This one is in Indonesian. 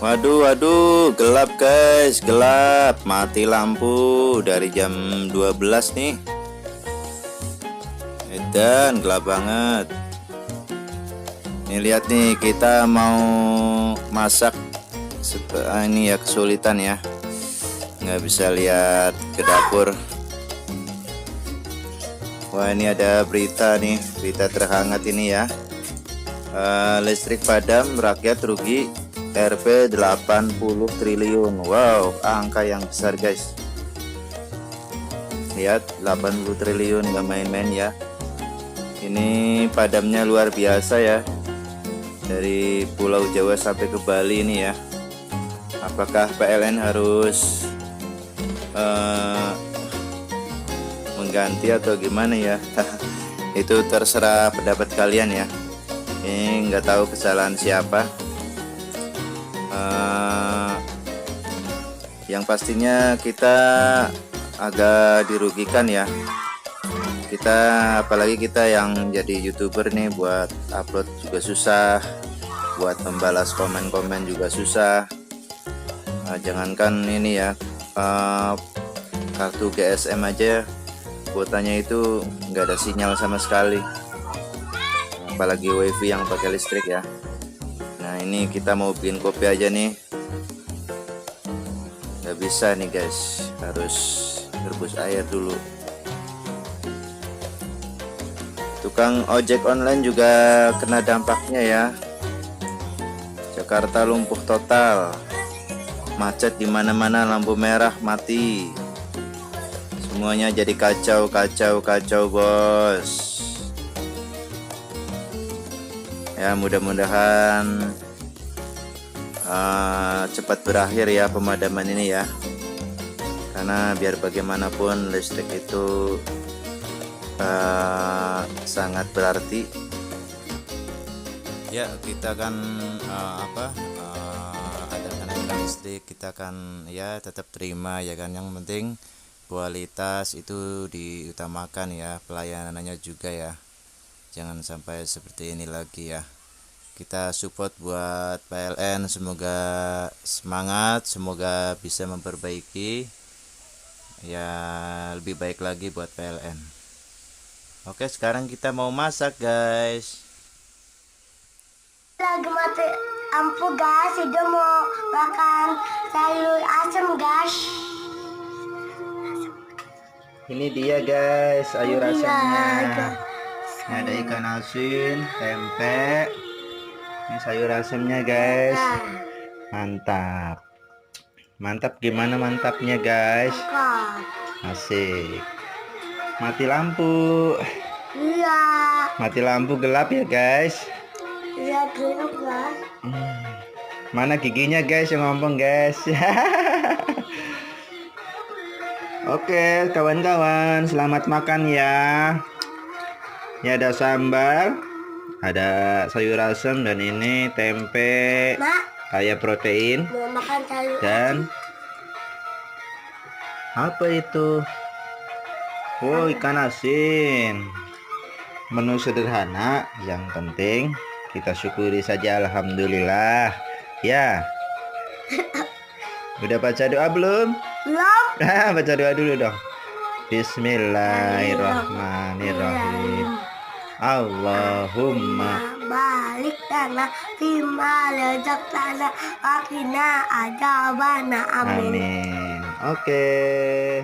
Waduh, waduh, gelap guys, gelap. Mati lampu dari jam 12 nih. Dan gelap banget. Nih lihat nih, kita mau masak. Ini ya kesulitan ya. Nggak bisa lihat ke dapur. Wah, ini ada berita nih, berita terhangat ini ya. Listrik padam, rakyat rugi Rp 80 triliun. Wow, angka yang besar guys. Lihat, 80 triliun, gak main-main ya. Ini padamnya luar biasa ya. Dari Pulau Jawa sampai ke Bali ini ya. Apakah PLN harus mengganti atau gimana ya? Itu terserah pendapat kalian ya. Ini nggak tahu kesalahan siapa. Yang pastinya kita agak dirugikan ya. Kita apalagi kita yang jadi YouTuber nih, buat upload juga susah, buat membalas komen-komen juga susah. Jangankan ini ya, kartu GSM aja kuotanya itu nggak ada sinyal sama sekali, apalagi WiFi yang pakai listrik ya. Nah, ini kita mau bikin kopi aja nih, nggak bisa nih guys, harus rebus air dulu. Tukang ojek online juga kena dampaknya ya. Jakarta lumpuh total, macet di mana-mana, lampu merah mati, semuanya jadi kacau bos. Ya, mudah-mudahan cepat berakhir ya pemadaman ini ya, karena biar bagaimanapun listrik itu sangat berarti ya. Kita kan ada kenaikan listrik, kita kan ya tetap terima ya kan. Yang penting kualitas itu diutamakan ya, pelayanannya juga ya. Jangan sampai seperti ini lagi ya. Kita support buat PLN, semoga semangat, semoga bisa memperbaiki ya, lebih baik lagi buat PLN. Oke, sekarang kita mau masak guys. Lagi mati lampu guys, udah mau makan sayur asem guys. Ini dia guys, sayur asemnya. Ini ada ikan asin, tempe. Ini sayur asemnya guys. Mantap. Mantap, gimana mantapnya guys? Asik. Mati lampu. Iya. Mati lampu, gelap ya guys. Iya, gelap guys. Mana giginya guys yang ngomong guys? Oke kawan-kawan, selamat makan ya. Ini ada sambal, ada sayur asem, dan ini tempe. Mak, kaya protein. mau makan sayur Dan apa itu? Oh, ikan asin. Menu sederhana, yang penting kita syukuri saja, alhamdulillah ya. Udah baca doa belum? belum. Baca doa dulu dong. Bismillahirrahmanirrahim. Allahumma balik tanah fima lezak tanah akina ajabana. Amin. amin. Oke.